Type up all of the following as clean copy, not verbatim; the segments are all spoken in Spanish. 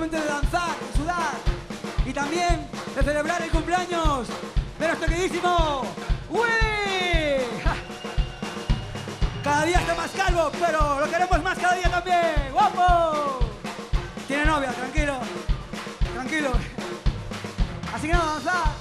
momento de danzar, de sudar y también de celebrar el cumpleaños de nuestro queridísimo Willy. ¡Ja! Cada día está más calvo, pero lo queremos más cada día también. ¡Guapo! Tiene novia, tranquilo. Tranquilo. Así que nada, danzar.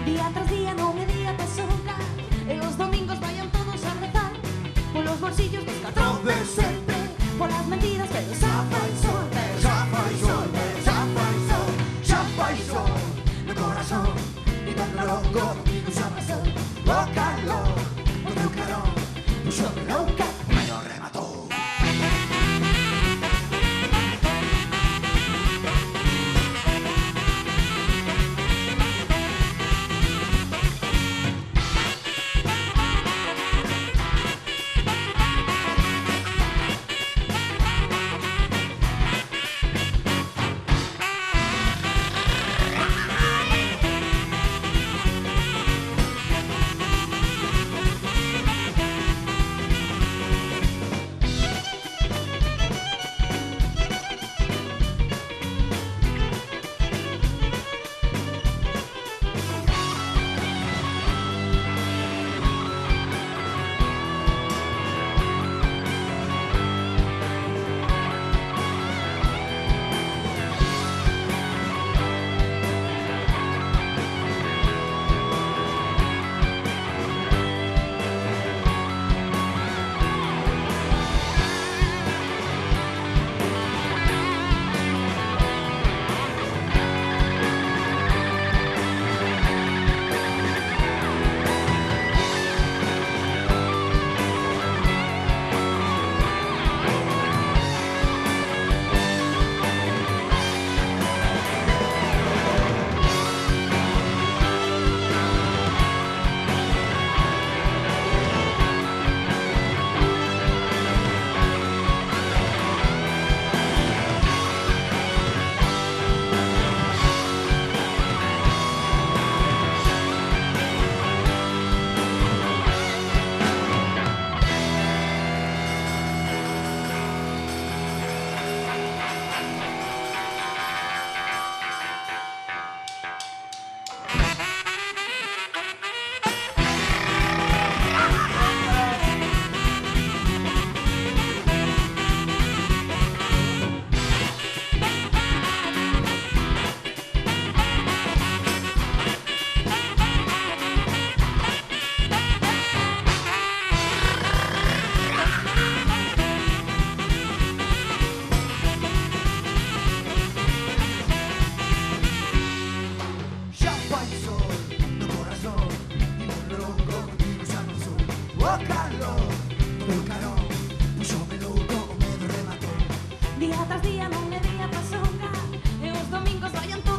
Día tras día no me di a sola. En los domingos vayan todos a rezar. Por los bolsillos busca de siempre. Por las mentiras, pero zapa el sol. Zapa el sol, zapa el sol. Zapa el sol, el corazón. Y cuando loco, y nos abrazó. Oh, calor, o teu carón. Puxo me louca, me lo rematou. Día tras día non me di a sola. E os domingos vayan todos